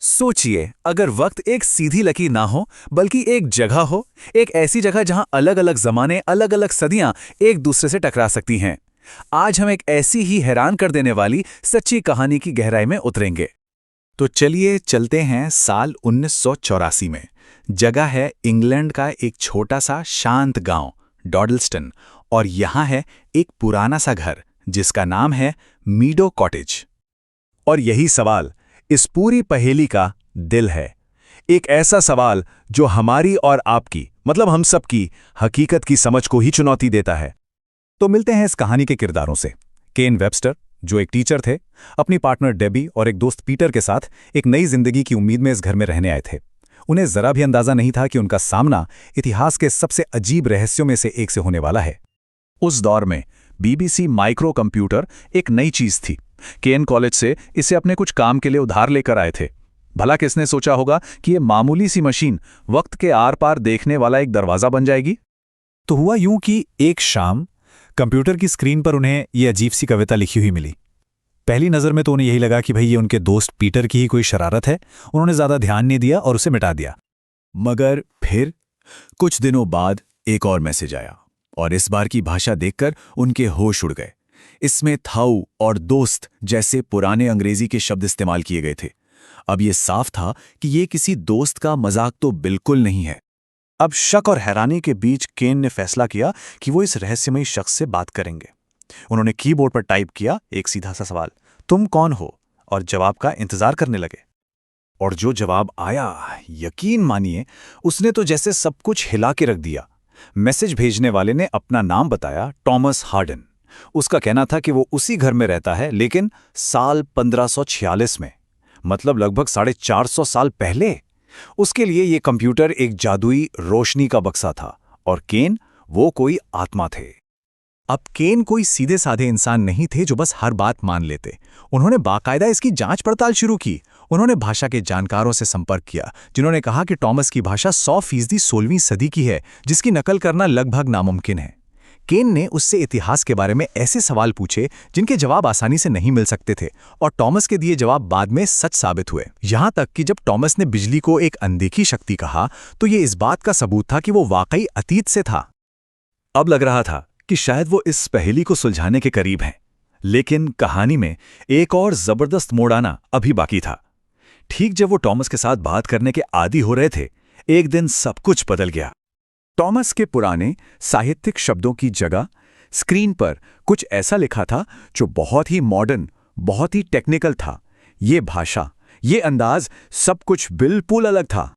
सोचिए, अगर वक्त एक सीधी लकीर ना हो बल्कि एक जगह हो, एक ऐसी जगह जहां अलग अलग जमाने, अलग अलग सदियां एक दूसरे से टकरा सकती हैं। आज हम एक ऐसी ही हैरान कर देने वाली सच्ची कहानी की गहराई में उतरेंगे। तो चलिए चलते हैं साल 1984 में। जगह है इंग्लैंड का एक छोटा सा शांत गांव डॉडलस्टन, और यहाँ है एक पुराना सा घर जिसका नाम है मीडो कॉटेज। और यही सवाल इस पूरी पहेली का दिल है। एक ऐसा सवाल जो हमारी और आपकी, मतलब हम सबकी हकीकत की समझ को ही चुनौती देता है। तो मिलते हैं इस कहानी के किरदारों से। केन वेबस्टर, जो एक टीचर थे, अपनी पार्टनर डेबी और एक दोस्त पीटर के साथ एक नई जिंदगी की उम्मीद में इस घर में रहने आए थे। उन्हें जरा भी अंदाजा नहीं था कि उनका सामना इतिहास के सबसे अजीब रहस्यों में से एक से होने वाला है। उस दौर में बीबीसी माइक्रो कंप्यूटर एक नई चीज थी। केन कॉलेज से इसे अपने कुछ काम के लिए उधार लेकर आए थे। भला किसने सोचा होगा कि ये मामूली सी मशीन वक्त के आर पार देखने वाला एक दरवाजा बन जाएगी। तो हुआ यूं कि एक शाम कंप्यूटर की स्क्रीन पर उन्हें ये अजीब सी कविता लिखी हुई मिली। पहली नज़र में तो उन्हें यही लगा कि भाई ये उनके दोस्त पीटर की ही कोई शरारत है। उन्होंने ज़्यादा ध्यान नहीं दिया और उसे मिटा दिया। मगर फिर कुछ दिनों बाद एक और मैसेज आया, और इस बार की भाषा देखकर उनके होश उड़ गए। इसमें थाऊ और दोस्त जैसे पुराने अंग्रेजी के शब्द इस्तेमाल किए गए थे। अब ये साफ था कि ये किसी दोस्त का मजाक तो बिल्कुल नहीं है। अब शक और हैरानी के बीच केन ने फैसला किया कि वो इस रहस्यमयी शख्स से बात करेंगे। उन्होंने कीबोर्ड पर टाइप किया एक सीधा सा सवाल, तुम कौन हो, और जवाब का इंतजार करने लगे। और जो जवाब आया, यकीन मानिए, उसने तो जैसे सब कुछ हिला के रख दिया। मैसेज भेजने वाले ने अपना नाम बताया, टॉमस हार्डन। उसका कहना था कि वो उसी घर में रहता है, लेकिन साल 1546 में, मतलब लगभग 450 साल पहले। उसके लिए ये कंप्यूटर एक जादुई रोशनी का बक्सा था, और केन वो कोई आत्मा थे। अब केन कोई सीधे साधे इंसान नहीं थे जो बस हर बात मान लेते। उन्होंने बाकायदा इसकी जांच पड़ताल शुरू की। उन्होंने भाषा के जानकारों से संपर्क किया, जिन्होंने कहा कि टॉमस की भाषा 100% 16वीं सदी की है, जिसकी नकल करना लगभग नामुमकिन है। केन ने उससे इतिहास के बारे में ऐसे सवाल पूछे जिनके जवाब आसानी से नहीं मिल सकते थे, और टॉमस के दिए जवाब बाद में सच साबित हुए। यहां तक कि जब टॉमस ने बिजली को एक अनदेखी शक्ति कहा, तो ये इस बात का सबूत था कि वो वाकई अतीत से था। अब लग रहा था कि शायद वो इस पहेली को सुलझाने के करीब हैं, लेकिन कहानी में एक और जबरदस्त मोड़ आना अभी बाकी था। ठीक जब वो टॉमस के साथ बात करने के आदी हो रहे थे, एक दिन सब कुछ बदल गया। टॉमस के पुराने साहित्यिक शब्दों की जगह स्क्रीन पर कुछ ऐसा लिखा था जो बहुत ही मॉडर्न, बहुत ही टेक्निकल था। ये भाषा, ये अंदाज, सब कुछ बिल्कुल अलग था।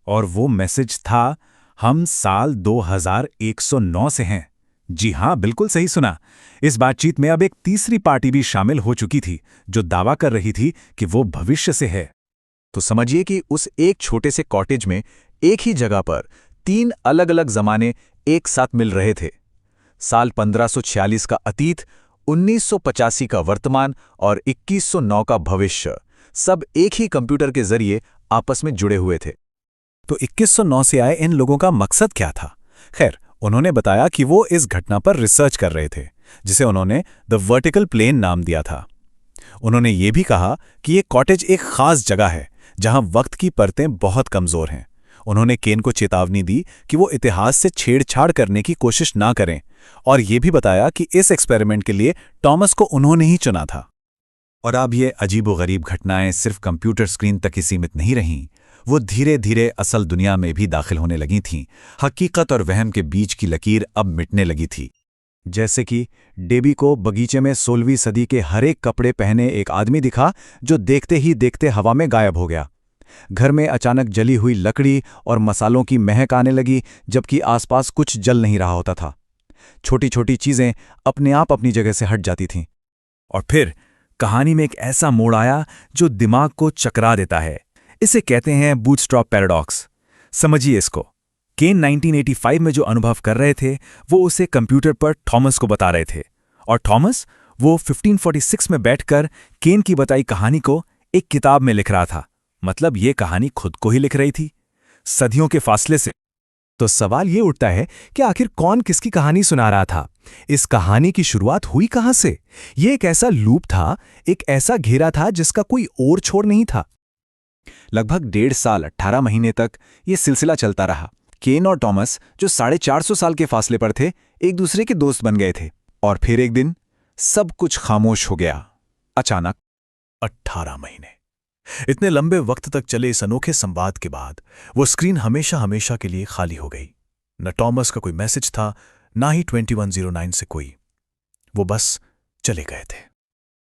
और वो मैसेज था, हम साल 2109 से हैं। जी हां, बिल्कुल सही सुना। इस बातचीत में अब एक तीसरी पार्टी भी शामिल हो चुकी थी, जो दावा कर रही थी कि वो भविष्य से है। तो समझिए कि उस एक छोटे से कॉटेज में एक ही जगह पर 3 अलग अलग जमाने एक साथ मिल रहे थे। साल 1546 का अतीत, 1985 का वर्तमान और 2109 का भविष्य, सब एक ही कंप्यूटर के जरिए आपस में जुड़े हुए थे। तो 2109 से आए इन लोगों का मकसद क्या था? खैर, उन्होंने बताया कि वो इस घटना पर रिसर्च कर रहे थे, जिसे उन्होंने द वर्टिकल प्लेन नाम दिया था। उन्होंने ये भी कहा कि ये कॉटेज एक खास जगह है जहां वक्त की परतें बहुत कमजोर हैं। उन्होंने केन को चेतावनी दी कि वो इतिहास से छेड़छाड़ करने की कोशिश ना करें, और ये भी बताया कि इस एक्सपेरिमेंट के लिए टॉमस को उन्होंने ही चुना था। और अब ये अजीबोगरीब घटनाएं सिर्फ कंप्यूटर स्क्रीन तक ही सीमित नहीं रहीं। वो धीरे धीरे असल दुनिया में भी दाखिल होने लगी थीं। हकीकत और वहम के बीच की लकीर अब मिटने लगी थी। जैसे कि डेबी को बगीचे में 16वीं सदी के हर एक कपड़े पहने एक आदमी दिखा, जो देखते ही देखते हवा में गायब हो गया। घर में अचानक जली हुई लकड़ी और मसालों की महक आने लगी, जबकि आसपास कुछ जल नहीं रहा होता था। छोटी छोटी चीजें अपने आप अपनी जगह से हट जाती थीं। और फिर कहानी में एक ऐसा मोड़ आया जो दिमाग को चकरा देता है। इसे कहते हैं बूटस्ट्रैप पैराडॉक्स। समझिए इसको। केन 1985 में जो अनुभव कर रहे थे, वो उसे कंप्यूटर पर थॉमस को बता रहे थे, और थॉमस वो 1546 में बैठकर केन की बताई कहानी को एक किताब में लिख रहा था। मतलब ये कहानी खुद को ही लिख रही थी, सदियों के फासले से। तो सवाल ये उठता है कि आखिर कौन किसकी कहानी सुना रहा था? इस कहानी की शुरुआत हुई कहां से? ये एक ऐसा लूप था, एक ऐसा घेरा था जिसका कोई और छोर नहीं था। लगभग 1.5 साल 18 महीने तक ये सिलसिला चलता रहा। केन और टॉमस, जो 450 साल के फासले पर थे, एक दूसरे के दोस्त बन गए थे। और फिर एक दिन सब कुछ खामोश हो गया। अचानक 18 महीने, इतने लंबे वक्त तक चले इस अनोखे संवाद के बाद वो स्क्रीन हमेशा हमेशा के लिए खाली हो गई। न टॉमस का कोई मैसेज था, ना ही 2109 से कोई। वो बस चले गए थे।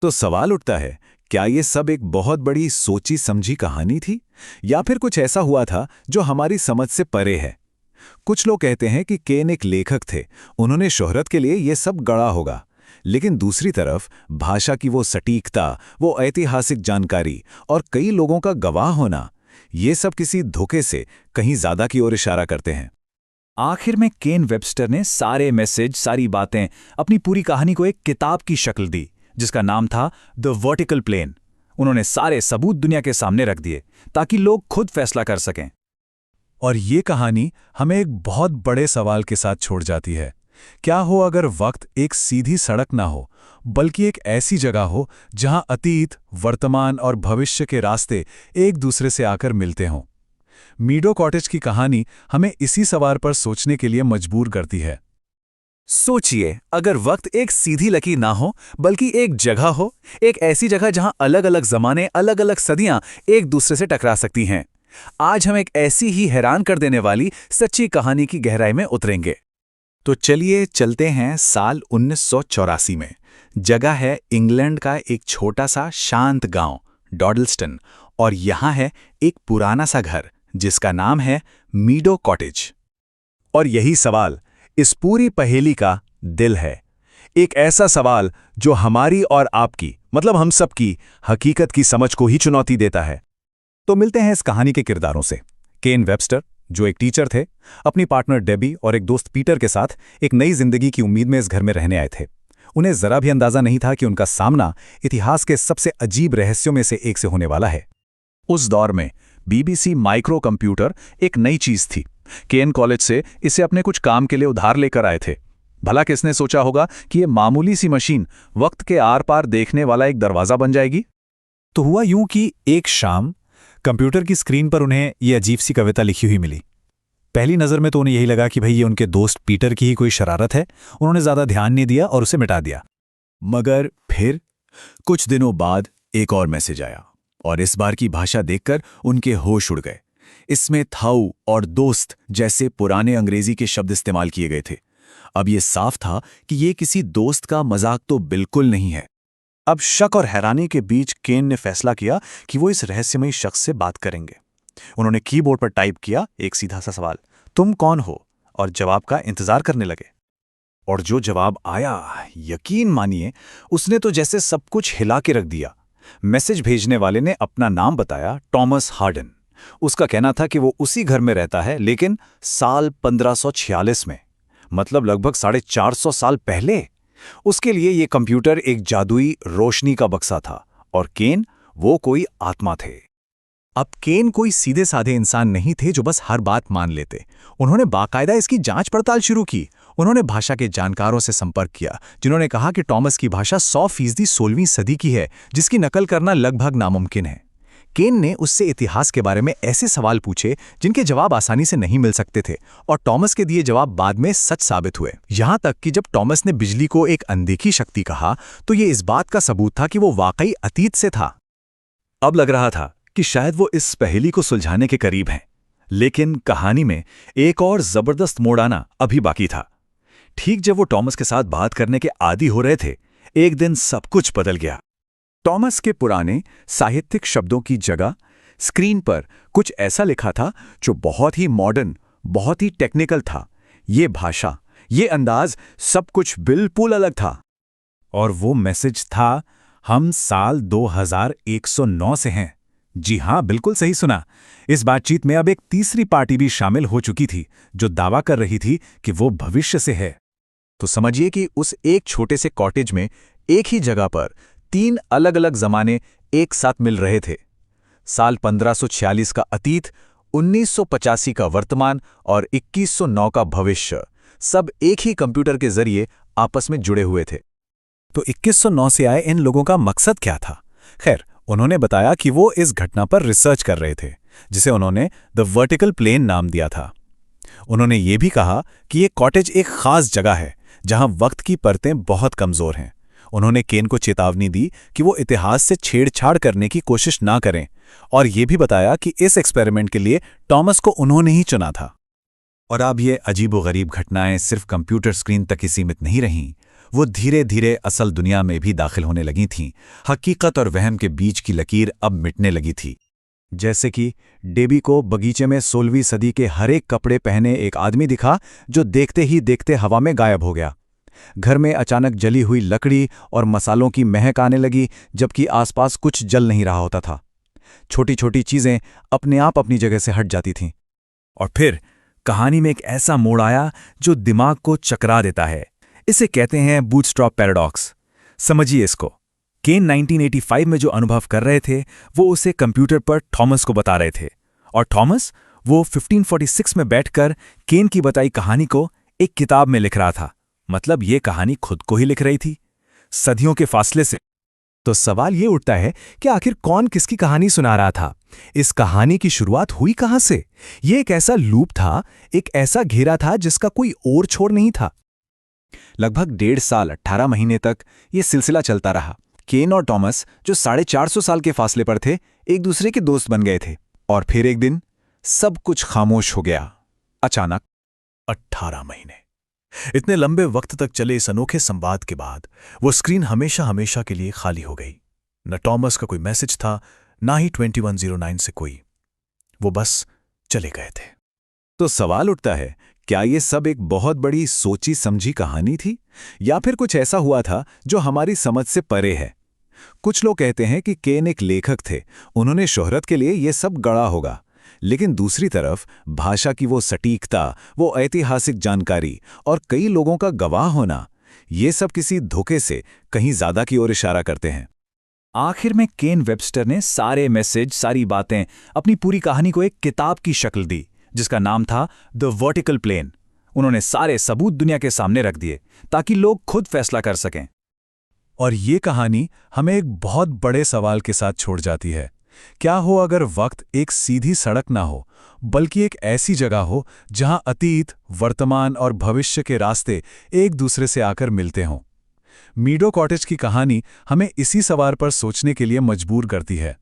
तो सवाल उठता है, क्या ये सब एक बहुत बड़ी सोची समझी कहानी थी, या फिर कुछ ऐसा हुआ था जो हमारी समझ से परे है? कुछ लोग कहते हैं कि केन एक लेखक थे, उन्होंने शोहरत के लिए ये सब गढ़ा होगा। लेकिन दूसरी तरफ भाषा की वो सटीकता, वो ऐतिहासिक जानकारी और कई लोगों का गवाह होना, ये सब किसी धोखे से कहीं ज्यादा की ओर इशारा करते हैं। आखिर में केन वेबस्टर ने सारे मैसेज, सारी बातें, अपनी पूरी कहानी को एक किताब की शक्ल दी, जिसका नाम था द वर्टिकल प्लेन। उन्होंने सारे सबूत दुनिया के सामने रख दिए ताकि लोग खुद फैसला कर सकें। और ये कहानी हमें एक बहुत बड़े सवाल के साथ छोड़ जाती है। क्या हो अगर वक्त एक सीधी सड़क ना हो, बल्कि एक ऐसी जगह हो जहां अतीत, वर्तमान और भविष्य के रास्ते एक दूसरे से आकर मिलते हों? मीडो कॉटेज की कहानी हमें इसी सवाल पर सोचने के लिए मजबूर करती है। सोचिए, अगर वक्त एक सीधी लकीर ना हो, बल्कि एक जगह हो, एक ऐसी जगह जहां अलग अलग जमाने, अलग अलग सदियां एक दूसरे से टकरा सकती हैं। आज हम एक ऐसी ही हैरान कर देने वाली सच्ची कहानी की गहराई में उतरेंगे। तो चलिए चलते हैं साल 1984 में। जगह है इंग्लैंड का एक छोटा सा शांत गांव डॉडलस्टन, और यहाँ है एक पुराना सा घर जिसका नाम है मीडो कॉटेज। और यही सवाल इस पूरी पहेली का दिल है। एक ऐसा सवाल जो हमारी और आपकी, मतलब हम सब की हकीकत की समझ को ही चुनौती देता है। तो मिलते हैं इस कहानी के किरदारों से। केन वेबस्टर, जो एक टीचर थे, अपनी पार्टनर डेबी और एक दोस्त पीटर के साथ एक नई जिंदगी की उम्मीद में इस घर में रहने आए थे। उन्हें जरा भी अंदाजा नहीं था कि उनका सामना इतिहास के सबसे अजीब रहस्यों में से एक से होने वाला है। उस दौर में BBC माइक्रो कंप्यूटर एक नई चीज थी। केन कॉलेज से इसे अपने कुछ काम के लिए उधार लेकर आए थे। भला किसने सोचा होगा कि ये मामूली सी मशीन वक्त के आर पार देखने वाला एक दरवाजा बन जाएगी? तो हुआ यूं कि एक शाम कंप्यूटर की स्क्रीन पर उन्हें ये अजीब सी कविता लिखी हुई मिली। पहली नज़र में तो उन्हें यही लगा कि भाई ये उनके दोस्त पीटर की ही कोई शरारत है। उन्होंने ज़्यादा ध्यान नहीं दिया और उसे मिटा दिया। मगर फिर कुछ दिनों बाद एक और मैसेज आया, और इस बार की भाषा देखकर उनके होश उड़ गए। इसमें थाऊ और दोस्त जैसे पुराने अंग्रेजी के शब्द इस्तेमाल किए गए थे। अब ये साफ था कि ये किसी दोस्त का मजाक तो बिल्कुल नहीं है। अब शक और हैरानी के बीच केन ने फैसला किया कि वो इस रहस्यमयी शख्स से बात करेंगे। उन्होंने कीबोर्ड पर टाइप किया एक सीधा सा सवाल, तुम कौन हो, और जवाब का इंतजार करने लगे। और जो जवाब आया, यकीन मानिए, उसने तो जैसे सब कुछ हिला के रख दिया। मैसेज भेजने वाले ने अपना नाम बताया, टॉमस हार्डन। उसका कहना था कि वो उसी घर में रहता है, लेकिन साल 1546 में, मतलब लगभग 450 साल पहले। उसके लिए ये कंप्यूटर एक जादुई रोशनी का बक्सा था, और केन वो कोई आत्मा थे। अब केन कोई सीधे साधे इंसान नहीं थे जो बस हर बात मान लेते। उन्होंने बाकायदा इसकी जांच पड़ताल शुरू की। उन्होंने भाषा के जानकारों से संपर्क किया, जिन्होंने कहा कि टॉमस की भाषा 100% 16वीं सदी की है, जिसकी नकल करना लगभग नामुमकिन है। केन ने उससे इतिहास के बारे में ऐसे सवाल पूछे जिनके जवाब आसानी से नहीं मिल सकते थे, और टॉमस के दिए जवाब बाद में सच साबित हुए। यहां तक कि जब टॉमस ने बिजली को एक अनदेखी शक्ति कहा, तो ये इस बात का सबूत था कि वो वाकई अतीत से था। अब लग रहा था कि शायद वो इस पहेली को सुलझाने के करीब हैं, लेकिन कहानी में एक और जबरदस्त मोड़ आना अभी बाकी था। ठीक जब वो टॉमस के साथ बात करने के आदी हो रहे थे, एक दिन सब कुछ बदल गया। टॉमस के पुराने साहित्यिक शब्दों की जगह स्क्रीन पर कुछ ऐसा लिखा था जो बहुत ही मॉडर्न, बहुत ही टेक्निकल था। ये भाषा, ये अंदाज, सब कुछ बिल्कुल अलग था। और वो मैसेज था, हम साल 2109 से हैं। जी हां, बिल्कुल सही सुना। इस बातचीत में अब एक तीसरी पार्टी भी शामिल हो चुकी थी, जो दावा कर रही थी कि वो भविष्य से है। तो समझिए कि उस एक छोटे से कॉटेज में एक ही जगह पर 3 अलग अलग जमाने एक साथ मिल रहे थे। साल 1546 का अतीत, 1985 का वर्तमान और 2109 का भविष्य, सब एक ही कंप्यूटर के जरिए आपस में जुड़े हुए थे। तो 2109 से आए इन लोगों का मकसद क्या था? खैर, उन्होंने बताया कि वो इस घटना पर रिसर्च कर रहे थे, जिसे उन्होंने द वर्टिकल प्लेन नाम दिया था। उन्होंने ये भी कहा कि ये कॉटेज एक खास जगह है जहां वक्त की परतें बहुत कमजोर हैं। उन्होंने केन को चेतावनी दी कि वो इतिहास से छेड़छाड़ करने की कोशिश ना करें, और ये भी बताया कि इस एक्सपेरिमेंट के लिए टॉमस को उन्होंने ही चुना था। और अब ये अजीबोगरीब घटनाएं सिर्फ कंप्यूटर स्क्रीन तक ही सीमित नहीं रहीं, वो धीरे धीरे असल दुनिया में भी दाखिल होने लगी थीं। हकीकत और वहम के बीच की लकीर अब मिटने लगी थी। जैसे कि डेबी को बगीचे में 16वीं सदी के हर एक कपड़े पहने एक आदमी दिखा जो देखते ही देखते हवा में गायब हो गया। घर में अचानक जली हुई लकड़ी और मसालों की महक आने लगी, जबकि आसपास कुछ जल नहीं रहा होता था। छोटी छोटी चीजें अपने आप अपनी जगह से हट जाती थीं। और फिर कहानी में एक ऐसा मोड़ आया जो दिमाग को चकरा देता है। इसे कहते हैं बूटस्ट्रैप पैराडॉक्स। समझिए इसको। केन 1985 में जो अनुभव कर रहे थे वो उसे कंप्यूटर पर थॉमस को बता रहे थे, और थॉमस वो 1546 में बैठकर केन की बताई कहानी को एक किताब में लिख रहा था। मतलब ये कहानी खुद को ही लिख रही थी, सदियों के फासले से। तो सवाल ये उठता है कि आखिर कौन किसकी कहानी सुना रहा था? इस कहानी की शुरुआत हुई कहां से? ये एक ऐसा लूप था, एक ऐसा घेरा था जिसका कोई और छोर नहीं था। लगभग 1.5 साल 18 महीने तक ये सिलसिला चलता रहा। केन और टॉमस, जो 450 साल के फासले पर थे, एक दूसरे के दोस्त बन गए थे। और फिर एक दिन सब कुछ खामोश हो गया। अचानक 18 महीने, इतने लंबे वक्त तक चले इस अनोखे संवाद के बाद वो स्क्रीन हमेशा हमेशा के लिए खाली हो गई। न टॉमस का कोई मैसेज था, ना ही 2109 से कोई। वो बस चले गए थे। तो सवाल उठता है, क्या ये सब एक बहुत बड़ी सोची समझी कहानी थी, या फिर कुछ ऐसा हुआ था जो हमारी समझ से परे है? कुछ लोग कहते हैं कि केन एक लेखक थे, उन्होंने शोहरत के लिए ये सब गढ़ा होगा। लेकिन दूसरी तरफ भाषा की वो सटीकता, वो ऐतिहासिक जानकारी और कई लोगों का गवाह होना, ये सब किसी धोखे से कहीं ज्यादा की ओर इशारा करते हैं। आखिर में केन वेबस्टर ने सारे मैसेज, सारी बातें, अपनी पूरी कहानी को एक किताब की शक्ल दी, जिसका नाम था द वर्टिकल प्लेन। उन्होंने सारे सबूत दुनिया के सामने रख दिए ताकि लोग खुद फैसला कर सकें। और ये कहानी हमें एक बहुत बड़े सवाल के साथ छोड़ जाती है। क्या हो अगर वक्त एक सीधी सड़क ना हो, बल्कि एक ऐसी जगह हो जहां अतीत, वर्तमान और भविष्य के रास्ते एक दूसरे से आकर मिलते हों? मीडो कॉटेज की कहानी हमें इसी सवाल पर सोचने के लिए मजबूर करती है।